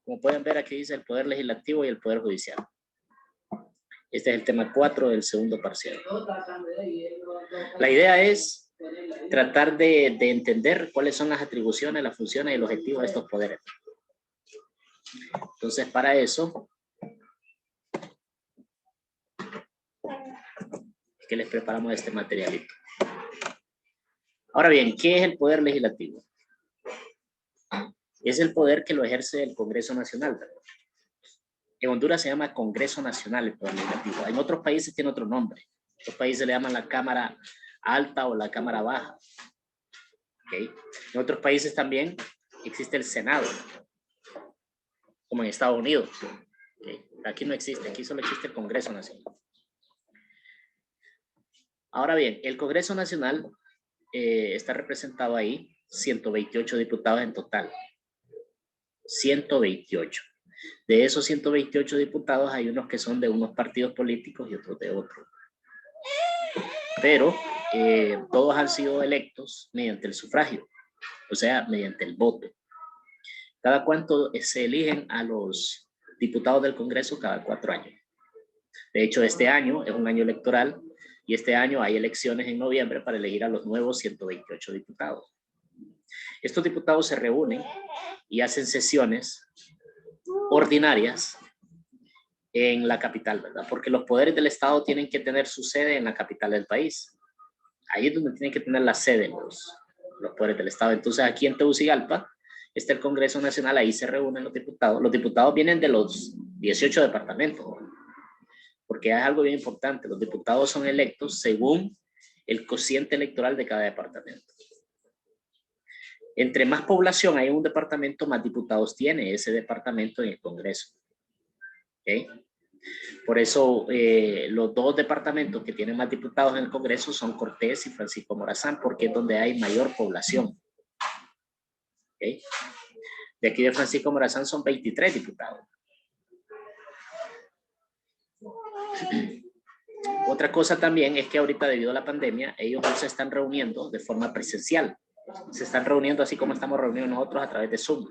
Como pueden ver, aquí dice el poder legislativo y el poder judicial. Este es el tema 4 del segundo parcial. La idea es tratar de entender cuáles son las atribuciones, las funciones y el objetivo de estos poderes. Entonces, para eso, es que les preparamos este materialito. Ahora bien, ¿qué es el poder legislativo? Es el poder que lo ejerce el Congreso Nacional, ¿verdad? En Honduras se llama Congreso Nacional el poder legislativo. En otros países tiene otro nombre. En otros países le llaman la Cámara Alta o la Cámara Baja. ¿Okay? En otros países también existe el Senado, como en Estados Unidos. ¿Okay? Aquí no existe, aquí solo existe el Congreso Nacional. Ahora bien, el Congreso Nacional está representado ahí 128 diputados en total. 128. De esos 128 diputados hay unos que son de unos partidos políticos y otros de otros. Pero todos han sido electos mediante el sufragio, o sea, mediante el voto. Cada cuánto se eligen a los diputados del Congreso cada 4 años. De hecho, este año es un año electoral y este año hay elecciones en noviembre para elegir a los nuevos 128 diputados. Estos diputados se reúnen y hacen sesiones ordinarias en la capital, ¿verdad? Porque los poderes del Estado tienen que tener su sede en la capital del país. Ahí es donde tienen que tener la sede los poderes del Estado. Entonces, aquí en Tegucigalpa está el Congreso Nacional, ahí se reúnen los diputados. Los diputados vienen de los 18 departamentos, porque es algo bien importante. Los diputados son electos según el cociente electoral de cada departamento. Entre más población hay en un departamento, más diputados tiene ese departamento en el Congreso. ¿Okay? Por eso los dos departamentos que tienen más diputados en el Congreso son Cortés y Francisco Morazán, porque es donde hay mayor población. ¿Okay? De aquí de Francisco Morazán son 23 diputados. Otra cosa también es que ahorita debido a la pandemia, ellos no se están reuniendo de forma presencial. Se están reuniendo así como estamos reunidos nosotros a través de Zoom.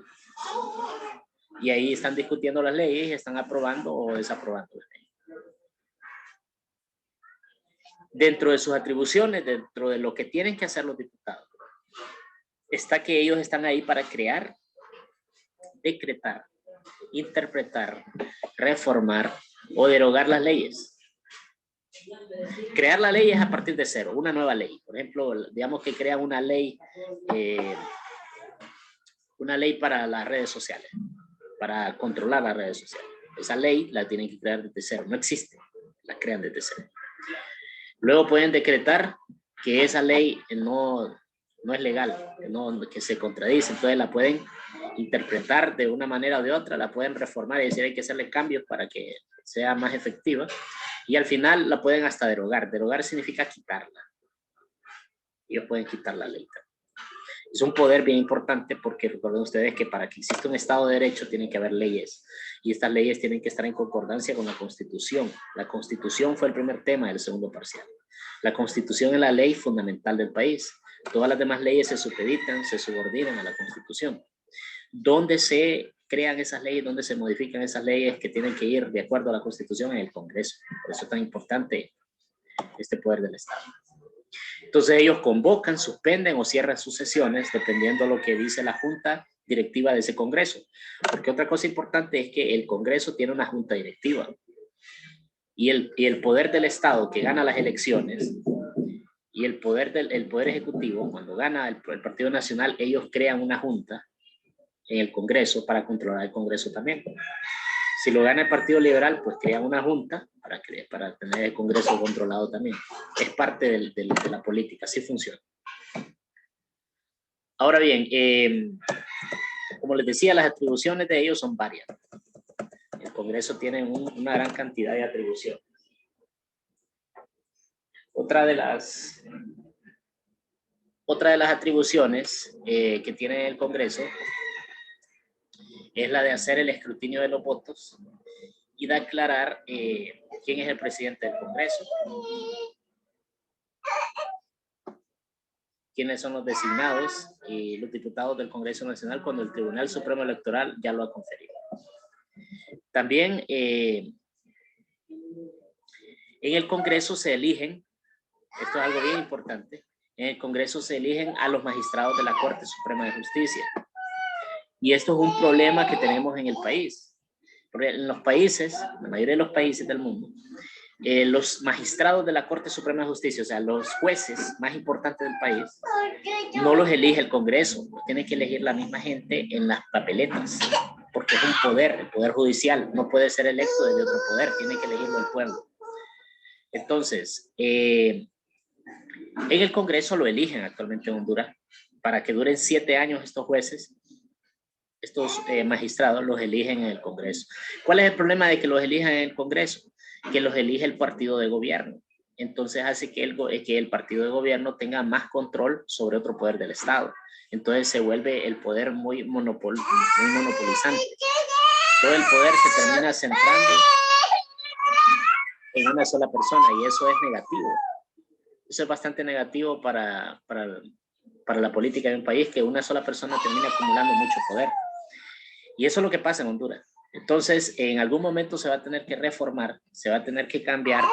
Y ahí están discutiendo las leyes y están aprobando o desaprobando las leyes. Dentro de sus atribuciones, dentro de lo que tienen que hacer los diputados, está que ellos están ahí para crear, decretar, interpretar, reformar o derogar las leyes. Crear la ley es a partir de cero, una nueva ley. Por ejemplo, digamos que crean una ley para las redes sociales, para controlar las redes sociales. Esa ley la tienen que crear desde cero, no existe, la crean desde cero. Luego pueden decretar que esa ley no es legal, que se contradice, entonces la pueden interpretar de una manera o de otra, la pueden reformar y decir hay que hacerle cambios para que sea más efectiva y al final la pueden hasta derogar. Derogar significa quitarla. Ellos pueden quitar la ley. Es un poder bien importante porque recuerden ustedes que para que exista un Estado de Derecho tiene que haber leyes y estas leyes tienen que estar en concordancia con la Constitución. La Constitución fue el primer tema del segundo parcial. La Constitución es la ley fundamental del país. Todas las demás leyes se supeditan, se subordinan a la Constitución. ¿Dónde se crean esas leyes? ¿Dónde se modifican esas leyes que tienen que ir de acuerdo a la Constitución? En el Congreso. Por eso es tan importante este poder del Estado. Entonces ellos convocan, suspenden o cierran sus sesiones dependiendo de lo que dice la junta directiva de ese Congreso. Porque otra cosa importante es que el Congreso tiene una junta directiva y el poder del Estado que gana las elecciones y el poder ejecutivo, cuando gana el Partido Nacional, ellos crean una junta en el Congreso para controlar el Congreso también. Si lo gana el Partido Liberal, pues crean una junta para tener el Congreso controlado también. Es parte de la política, así funciona. Ahora bien, como les decía, las atribuciones de ellos son varias. El Congreso tiene una gran cantidad de atribuciones. Otra de las atribuciones que tiene el Congreso es la de hacer el escrutinio de los votos y de aclarar quién es el presidente del Congreso. quiénes son los designados y los diputados del Congreso Nacional cuando el Tribunal Supremo Electoral ya lo ha conferido. También en el Congreso se eligen, esto es algo bien importante, en el Congreso se eligen a los magistrados de la Corte Suprema de Justicia. Y esto es un problema que tenemos en el país. Porque en los países, la mayoría de los países del mundo, los magistrados de la Corte Suprema de Justicia, o sea, los jueces más importantes del país, no los elige el Congreso, los tiene que elegir la misma gente en las papeletas, porque es un poder, el poder judicial, no puede ser electo desde otro poder, tiene que elegirlo el pueblo. Entonces, en el Congreso lo eligen actualmente en Honduras, para que duren 7 años estos jueces, estos magistrados los eligen en el Congreso. ¿Cuál es el problema de que los elijan en el Congreso? Que los elige el partido de gobierno. Entonces hace que el partido de gobierno tenga más control sobre otro poder del Estado. Entonces se vuelve el poder muy monopolizante. Todo el poder se termina centrando en una sola persona y eso es negativo. Eso es bastante negativo para la política de un país, que una sola persona termina acumulando mucho poder. Y eso es lo que pasa en Honduras. Entonces, en algún momento se va a tener que reformar, se va a tener que cambiar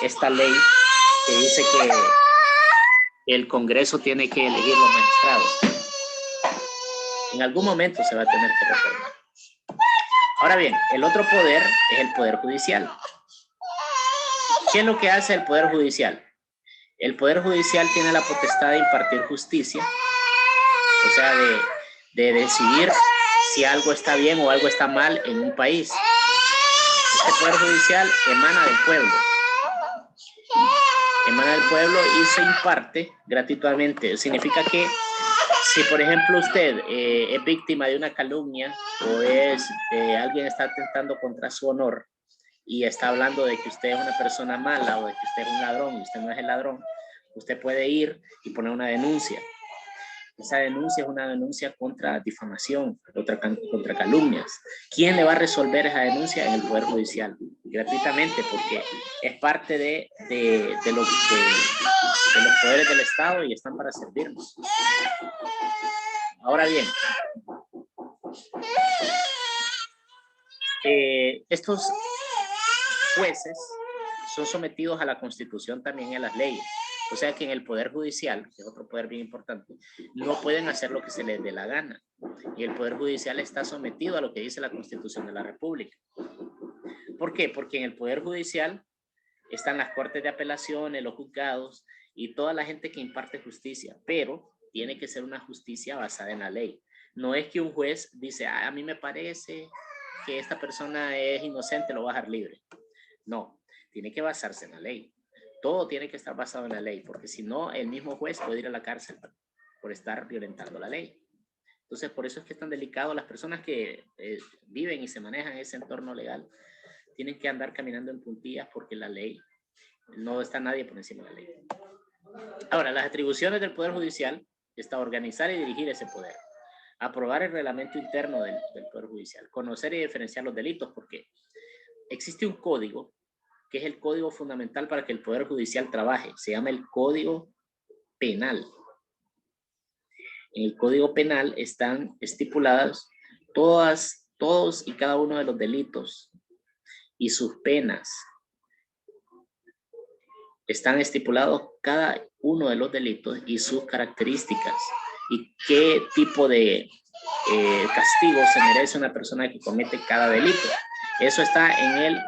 esta ley que dice que el Congreso tiene que elegir los magistrados. En algún momento se va a tener que reformar. Ahora bien, el otro poder es el Poder Judicial. ¿Qué es lo que hace el Poder Judicial? El Poder Judicial tiene la potestad de impartir justicia, o sea, de decidir si algo está bien o algo está mal en un país. Este Poder Judicial emana del pueblo. Emana del pueblo y se imparte gratuitamente. Significa que si, por ejemplo, usted es víctima de una calumnia o alguien está atentando contra su honor y está hablando de que usted es una persona mala o de que usted es un ladrón y usted no es el ladrón, usted puede ir y poner una denuncia. Esa denuncia es una denuncia contra difamación, contra calumnias. ¿Quién le va a resolver esa denuncia? En el Poder Judicial, gratuitamente, porque es parte de los poderes del Estado y están para servirnos. Ahora bien, estos jueces son sometidos a la Constitución también y a las leyes. O sea que en el Poder Judicial, que es otro poder bien importante, no pueden hacer lo que se les dé la gana. Y el Poder Judicial está sometido a lo que dice la Constitución de la República. ¿Por qué? Porque en el Poder Judicial están las cortes de apelaciones, los juzgados y toda la gente que imparte justicia, pero tiene que ser una justicia basada en la ley. No es que un juez dice, a mí me parece que esta persona es inocente, lo voy a dejar libre. No, tiene que basarse en la ley. Todo tiene que estar basado en la ley, porque si no, el mismo juez puede ir a la cárcel por estar violentando la ley. Entonces, por eso es que es tan delicado. Las personas que viven y se manejan en ese entorno legal tienen que andar caminando en puntillas porque la ley, no está nadie por encima de la ley. Ahora, las atribuciones del Poder Judicial está organizar y dirigir ese poder, aprobar el reglamento interno del Poder Judicial, conocer y diferenciar los delitos, porque existe un código que es el código fundamental para que el Poder Judicial trabaje. Se llama el Código Penal. En el Código Penal están estipuladas todos y cada uno de los delitos y sus penas. Están estipulados cada uno de los delitos y sus características y qué tipo de castigo se merece una persona que comete cada delito. Eso está en el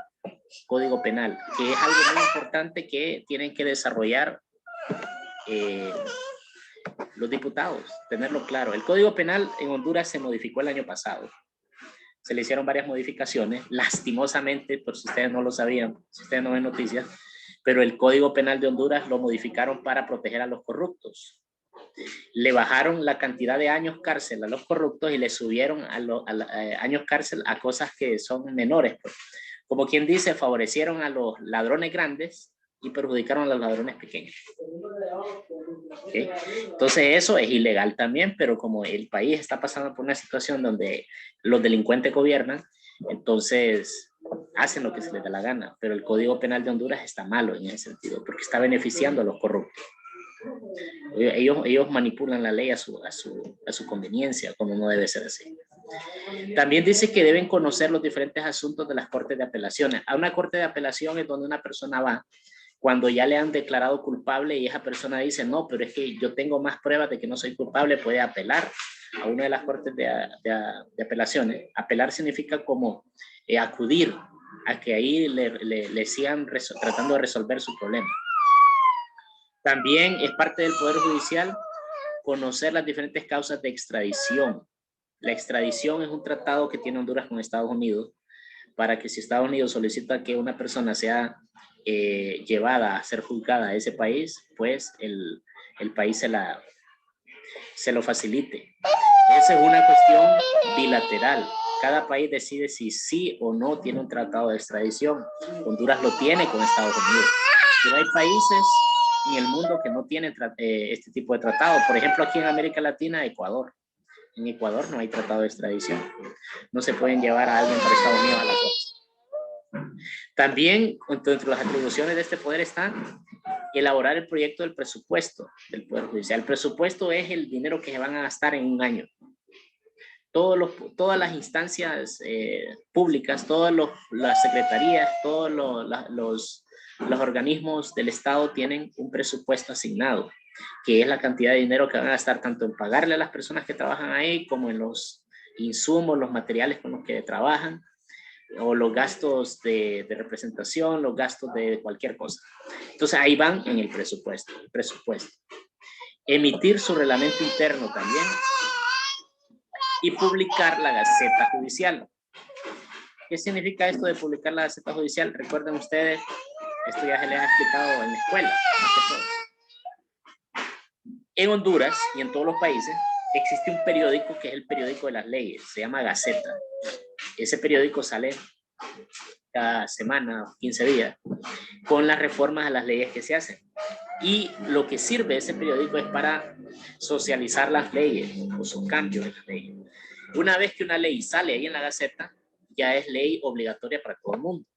Código Penal, que es algo muy importante que tienen que desarrollar los diputados, tenerlo claro. El Código Penal en Honduras se modificó el año pasado. Se le hicieron varias modificaciones, lastimosamente, por si ustedes no lo sabían, si ustedes no ven noticias, pero el Código Penal de Honduras lo modificaron para proteger a los corruptos. Le bajaron la cantidad de años cárcel a los corruptos y le subieron años cárcel a cosas que son menores, pues. Como quien dice, favorecieron a los ladrones grandes y perjudicaron a los ladrones pequeños. ¿Okay? Entonces eso es ilegal también, pero como el país está pasando por una situación donde los delincuentes gobiernan, entonces hacen lo que se les da la gana. Pero el Código Penal de Honduras está malo en ese sentido, porque está beneficiando a los corruptos. Ellos manipulan la ley a su conveniencia, como no debe ser así. También dice que deben conocer los diferentes asuntos de las cortes de apelaciones. A una corte de apelación es donde una persona va cuando ya le han declarado culpable y esa persona dice, no, pero es que yo tengo más pruebas de que no soy culpable, puede apelar a una de las cortes de apelaciones. Apelar significa como acudir a que ahí le sigan tratando de resolver su problema. También es parte del Poder Judicial conocer las diferentes causas de extradición. La extradición es un tratado que tiene Honduras con Estados Unidos para que si Estados Unidos solicita que una persona sea llevada a ser juzgada a ese país, pues el país se lo facilite. Esa es una cuestión bilateral. Cada país decide si sí o no tiene un tratado de extradición. Honduras lo tiene con Estados Unidos. Pero hay países en el mundo que no tienen este tipo de tratado. Por ejemplo, aquí en América Latina, Ecuador. En Ecuador no hay tratado de extradición. No se pueden llevar a alguien para Estados Unidos a la corte. También, entre las atribuciones de este poder está elaborar el proyecto del presupuesto del Poder Judicial. El presupuesto es el dinero que se van a gastar en un año. Todas las instancias públicas, todas las secretarías, todos los organismos del Estado tienen un presupuesto asignado, que es la cantidad de dinero que van a gastar tanto en pagarle a las personas que trabajan ahí, como en los insumos, los materiales con los que trabajan, o los gastos de representación, los gastos de cualquier cosa. Entonces ahí van en el presupuesto. Emitir su reglamento interno también y publicar la Gaceta Judicial. ¿Qué significa esto de publicar la Gaceta Judicial? Recuerden ustedes, esto ya se les ha explicado en la escuela, más que todo. En Honduras y en todos los países existe un periódico que es el periódico de las leyes, se llama Gaceta. Ese periódico sale cada semana, 15 días, con las reformas a las leyes que se hacen. Y lo que sirve ese periódico es para socializar las leyes o sus cambios en las leyes. Una vez que una ley sale ahí en la Gaceta, ya es ley obligatoria para todo el mundo.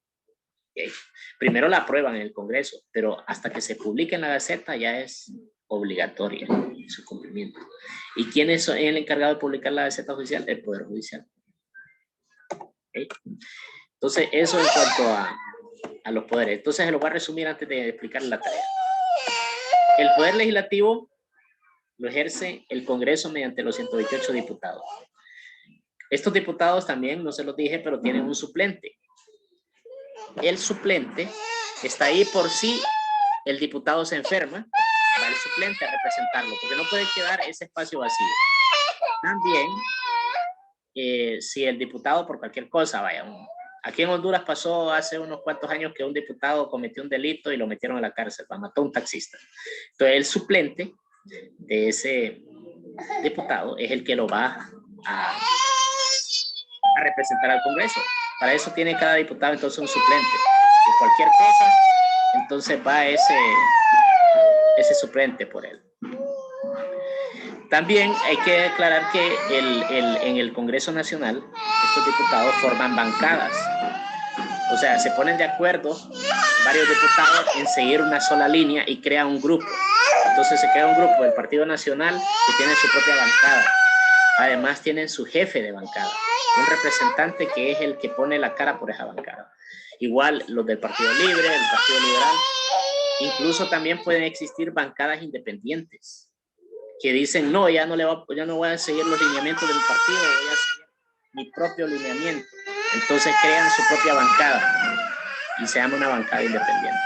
¿Okay? Primero la aprueban en el Congreso, pero hasta que se publique en la Gaceta ya es obligatoria su cumplimiento. ¿Y quién es el encargado de publicar la Gaceta Judicial? El Poder Judicial. ¿Okay? Entonces, eso en cuanto a los poderes. Entonces, se lo voy a resumir antes de explicar la tarea. El Poder Legislativo lo ejerce el Congreso mediante los 128 diputados. Estos diputados también, no se los dije, pero tienen un suplente. El suplente está ahí por si el diputado se enferma, va el suplente a representarlo, porque no puede quedar ese espacio vacío. También, si el diputado por cualquier cosa, aquí en Honduras pasó hace unos cuantos años que un diputado cometió un delito y lo metieron a la cárcel, mató a un taxista. Entonces el suplente de ese diputado es el que lo va a representar al Congreso. Para eso tiene cada diputado entonces un suplente. De cualquier cosa, entonces va ese suplente por él. También hay que aclarar que en el Congreso Nacional estos diputados forman bancadas. O sea, se ponen de acuerdo varios diputados en seguir una sola línea y crean un grupo. Entonces se crea un grupo del Partido Nacional que tiene su propia bancada. Además tienen su jefe de bancada, un representante que es el que pone la cara por esa bancada. Igual los del Partido Libre, el Partido Liberal. Incluso también pueden existir bancadas independientes que dicen, no, ya no voy a seguir los lineamientos del partido, voy a seguir mi propio lineamiento. Entonces crean su propia bancada y se llama una bancada independiente.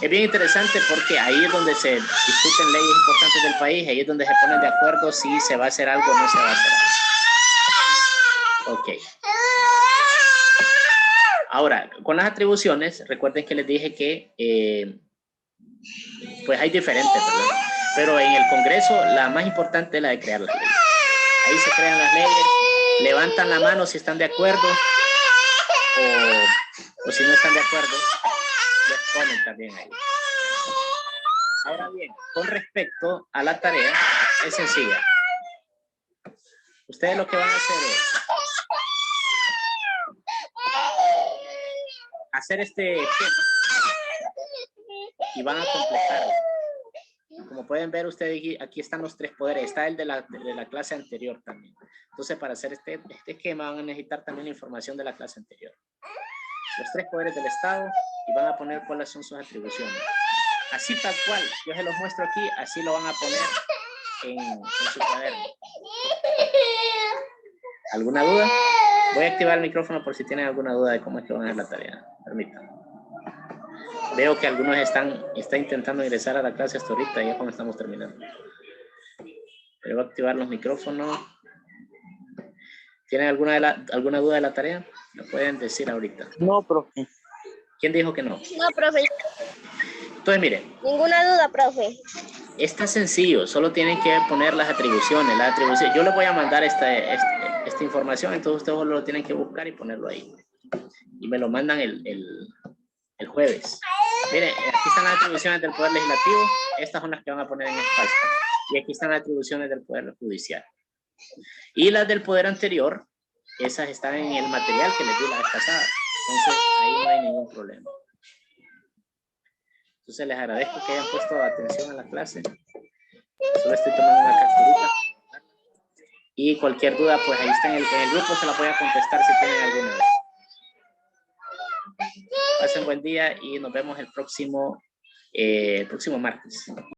Es bien interesante porque ahí es donde se discuten leyes importantes del país, ahí es donde se ponen de acuerdo si se va a hacer algo o no se va a hacer algo. Ok. Ahora, con las atribuciones, recuerden que les dije que pues hay diferentes, ¿verdad? Pero en el Congreso la más importante es la de crear las leyes. Ahí se crean las leyes, levantan la mano si están de acuerdo o si no están de acuerdo, les ponen también ahí. Ahora bien, con respecto a la tarea, es sencilla. Ustedes lo que van a hacer es hacer este esquema y van a completarlo. como pueden ver ustedes, aquí están los 3 poderes. Está el de la clase anterior también. Entonces, para hacer este esquema van a necesitar también información de la clase anterior. Los 3 poderes del Estado y van a poner cuáles son sus atribuciones. Así tal cual, yo se los muestro aquí, así lo van a poner en su cuaderno. ¿Alguna duda? Voy a activar el micrófono por si tienen alguna duda de cómo es que van a hacer la tarea. Permítanme. Veo que algunos están intentando ingresar a la clase hasta ahorita, ya cuando estamos terminando. Pero voy a activar los micrófonos. ¿Tienen alguna duda de la tarea? Lo pueden decir ahorita. No, profe. ¿Quién dijo que no? No, profe. Entonces, miren. Ninguna duda, profe. Está sencillo, solo tienen que poner las atribuciones. Yo les voy a mandar esta información, entonces ustedes solo lo tienen que buscar y ponerlo ahí. Y me lo mandan el jueves. Miren, aquí están las atribuciones del Poder Legislativo. Estas son las que van a poner en espacio. Y aquí están las atribuciones del Poder Judicial. Y las del Poder anterior, esas están en el material que les di la vez pasada. Entonces, ahí no hay ningún problema. Entonces, les agradezco que hayan puesto atención a la clase. Solo estoy tomando una capturita. Y cualquier duda, pues ahí está en el grupo, se la voy a contestar si tienen alguna vez. Pasen buen día y nos vemos el próximo martes.